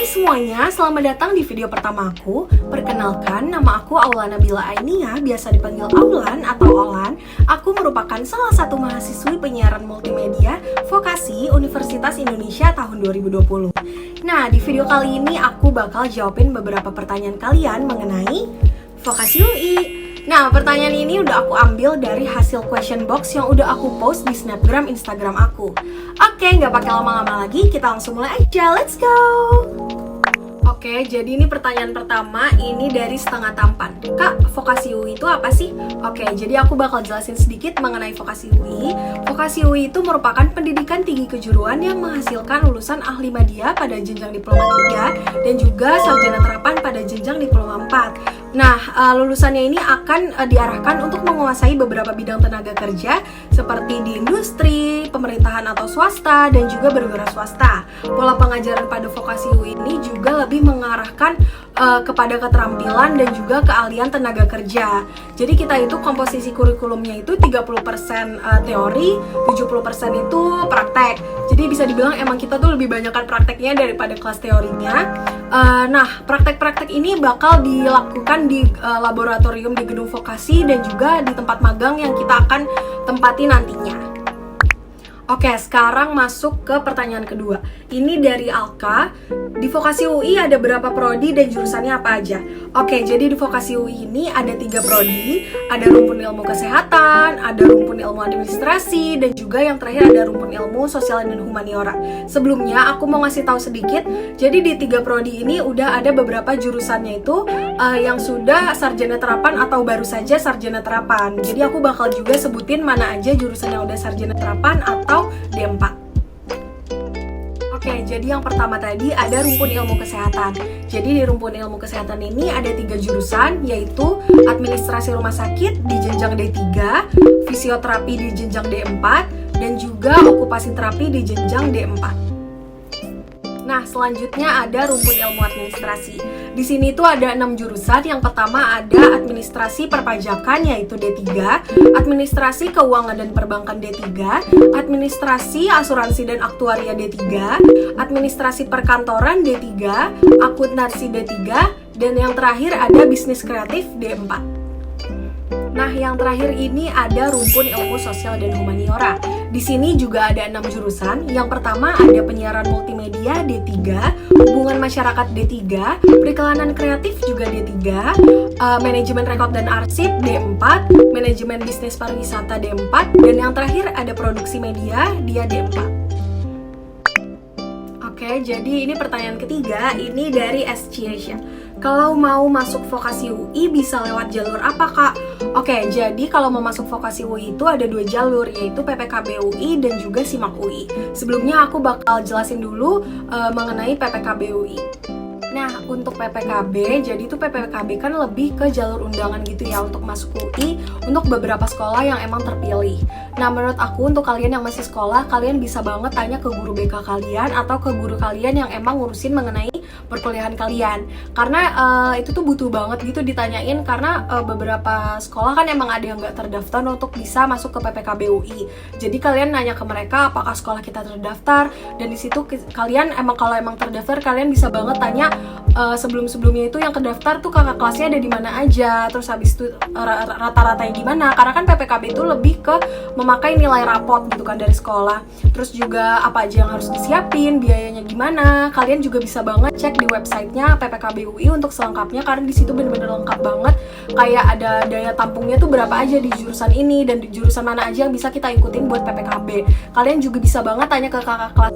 Hai semuanya, selamat datang di video pertama aku. Perkenalkan, nama aku Aulana Bila Ainia, biasa dipanggil Aulan atau Olan. Aku merupakan salah satu mahasiswi penyiaran multimedia vokasi Universitas Indonesia tahun 2020. Nah, di video kali ini aku bakal jawabin beberapa pertanyaan kalian mengenai vokasi UI. Nah, pertanyaan ini udah aku ambil dari hasil question box yang udah aku post di snapgram Instagram aku. Oke, nggak pakai lama-lama lagi, kita langsung mulai aja, let's go! Oke, jadi ini pertanyaan pertama, ini dari Setengah Tampan. Kak, vokasi UI itu apa sih? Oke, jadi aku bakal jelasin sedikit mengenai vokasi UI. Vokasi UI itu merupakan pendidikan tinggi kejuruan yang menghasilkan lulusan ahli media pada jenjang diploma 3 dan juga sarjana terapan pada jenjang diploma 4. Nah, lulusannya ini akan diarahkan untuk menguasai beberapa bidang tenaga kerja seperti di industri, pemerintahan atau swasta, dan juga berwira swasta. Pola pengajaran pada vokasi UI ini juga lebih mengarahkan kepada keterampilan dan juga keahlian tenaga kerja. Jadi kita itu komposisi kurikulumnya itu 30% teori, 70% itu praktek. Jadi bisa dibilang emang kita tuh lebih banyakkan prakteknya daripada kelas teorinya. Nah, praktek-praktek ini bakal dilakukan di laboratorium di gedung vokasi dan juga di tempat magang yang kita akan tempati nantinya. Oke, sekarang masuk ke pertanyaan kedua. Ini dari Alka. Di vokasi UI ada berapa prodi dan jurusannya apa aja? Oke, jadi di vokasi UI ini ada 3 prodi. Ada rumpun ilmu kesehatan, ada rumpun ilmu administrasi, dan juga yang terakhir ada rumpun ilmu sosial dan humaniora. Sebelumnya aku mau ngasih tahu sedikit. Jadi di 3 prodi ini udah ada beberapa jurusannya itu yang sudah sarjana terapan atau baru saja sarjana terapan. Jadi aku bakal juga sebutin mana aja jurusan yang udah sarjana terapan atau D4. Oke, jadi yang pertama tadi ada rumpun ilmu kesehatan. Jadi di rumpun ilmu kesehatan ini ada 3 jurusan, yaitu administrasi rumah sakit di jenjang D3, fisioterapi di jenjang D4, dan juga okupasi terapi di jenjang D4. Nah, selanjutnya ada rumpun ilmu administrasi. Di sini tuh ada 6 jurusan. Yang pertama ada administrasi perpajakan yaitu D3, administrasi keuangan dan perbankan D3, administrasi asuransi dan aktuaria D3, administrasi perkantoran D3, akuntansi D3, dan yang terakhir ada bisnis kreatif D4. Nah, yang terakhir ini ada rumpun ilmu sosial dan humaniora. Di sini juga ada 6 jurusan. Yang pertama ada penyiaran multimedia D3, hubungan masyarakat D3, periklanan kreatif juga D3, manajemen rekod dan arsip D4, manajemen bisnis pariwisata D4, dan yang terakhir ada produksi media, dia D4. Oke, jadi ini pertanyaan ketiga, ini dari Asciasia. Kalau mau masuk vokasi UI bisa lewat jalur apa, Kak? Oke, jadi kalau mau masuk vokasi UI itu ada 2 jalur, yaitu PPKB UI dan juga SIMAK UI. Sebelumnya aku bakal jelasin dulu mengenai PPKB UI. Nah, untuk PPKB, jadi itu PPKB kan lebih ke jalur undangan gitu ya untuk masuk UI untuk beberapa sekolah yang emang terpilih. Nah, menurut aku untuk kalian yang masih sekolah, kalian bisa banget tanya ke guru BK kalian atau ke guru kalian yang emang ngurusin mengenai perkuliahan kalian. Karena itu tuh butuh banget gitu ditanyain karena beberapa sekolah kan emang ada yang nggak terdaftar untuk bisa masuk ke PPKB UI. Jadi kalian nanya ke mereka apakah sekolah kita terdaftar, dan di situ kalian kalau emang terdaftar kalian bisa banget tanya sebelum-sebelumnya itu yang terdaftar tuh kakak kelasnya ada di mana aja, terus habis itu rata-ratanya gimana, karena kan PPKB itu lebih ke memakai nilai rapot gitu kan dari sekolah, terus juga apa aja yang harus disiapin, biayanya gimana. Kalian juga bisa banget cek di websitenya PPKB UI untuk selengkapnya, karena di situ bener-bener lengkap banget, kayak ada daya tampungnya tuh berapa aja di jurusan ini dan di jurusan mana aja yang bisa kita ikutin buat PPKB. Kalian juga bisa banget tanya ke kakak kelas.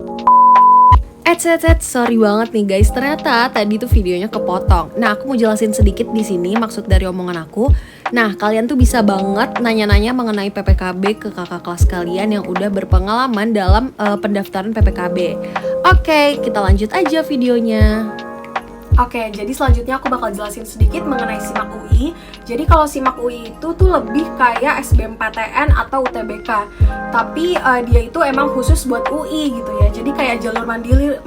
Sorry banget nih guys, ternyata tadi tuh videonya kepotong. Nah, aku mau jelasin sedikit di sini maksud dari omongan aku. Nah, kalian tuh bisa banget nanya-nanya mengenai PPKB ke kakak kelas kalian yang udah berpengalaman dalam pendaftaran PPKB. Oke, kita lanjut aja videonya. Oke, jadi selanjutnya aku bakal jelasin sedikit mengenai SIMAK UI. Jadi kalau SIMAK UI itu tuh lebih kayak SBMPTN atau UTBK. Tapi dia itu emang khusus buat UI gitu ya. Jadi kayak jalur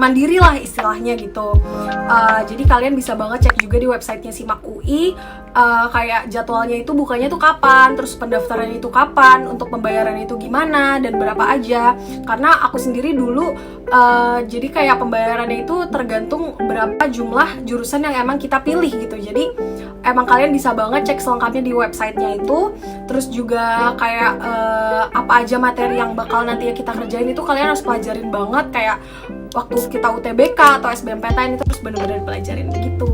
mandiri lah istilahnya gitu. Jadi kalian bisa banget cek juga di websitenya SIMAK UI. Kayak jadwalnya itu bukanya tuh kapan, terus pendaftarannya itu kapan, untuk pembayaran itu gimana dan berapa aja. Karena aku sendiri dulu jadi kayak pembayarannya itu tergantung berapa jumlah jurusan yang emang kita pilih gitu. Jadi emang kalian bisa banget cek selengkapnya di websitenya itu. Terus juga kayak apa aja materi yang bakal nantinya kita kerjain itu kalian harus pelajarin banget. Kayak waktu kita UTBK atau SBMPTN itu harus bener-bener pelajarin gitu.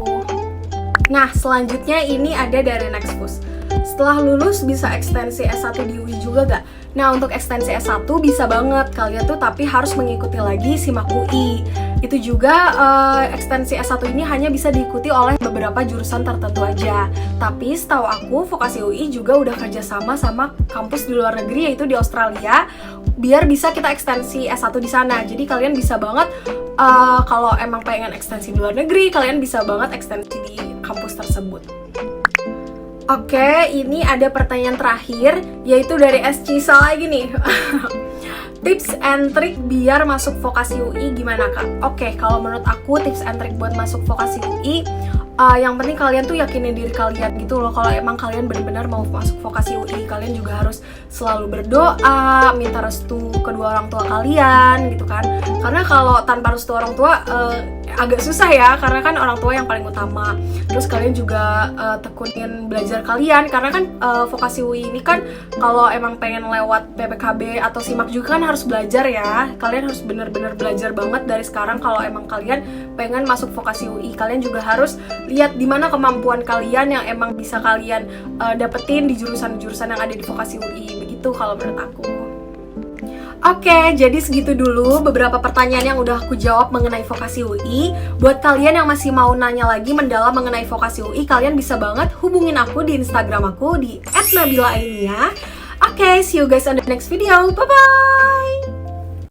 Nah, selanjutnya ini ada dari Nextfus. Setelah lulus bisa ekstensi S1 di UI juga gak? Nah, untuk ekstensi S1 bisa banget kalian tuh, tapi harus mengikuti lagi SIMAK UI. Itu juga ekstensi S1 ini hanya bisa diikuti oleh beberapa jurusan tertentu aja. Tapi setahu aku Vokasi UI juga udah kerjasama sama kampus di luar negeri, yaitu di Australia, biar bisa kita ekstensi S1 di sana. Jadi kalian bisa banget kalau emang pengen ekstensi di luar negeri, kalian bisa banget ekstensi di kampus tersebut. Oke, ini ada pertanyaan terakhir, yaitu dari S. Cisa lagi nih. Tips and trick biar masuk Vokasi UI gimana kak? Oke, kalau menurut aku tips and trick buat masuk Vokasi UI, yang penting kalian tuh yakinin diri kalian gitu loh. Kalau emang kalian benar-benar mau masuk Vokasi UI, kalian juga harus selalu berdoa, minta restu kedua orang tua kalian gitu kan. Karena kalau tanpa restu orang tua agak susah ya, karena kan orang tua yang paling utama. Terus kalian juga tekunin belajar kalian, karena kan Vokasi UI ini kan kalau emang pengen lewat PPKB atau SIMAK juga kan harus belajar ya. Kalian harus bener-bener belajar banget dari sekarang. Kalau emang kalian pengen masuk Vokasi UI, kalian juga harus lihat di mana kemampuan kalian yang emang bisa kalian dapetin di jurusan-jurusan yang ada di Vokasi UI. Begitu kalau menurut aku. Oke, jadi segitu dulu beberapa pertanyaan yang udah aku jawab mengenai Vokasi UI. Buat kalian yang masih mau nanya lagi mendalam mengenai Vokasi UI, kalian bisa banget hubungin aku di Instagram aku di @nabilaainia. Oke, see you guys on the next video. Bye-bye!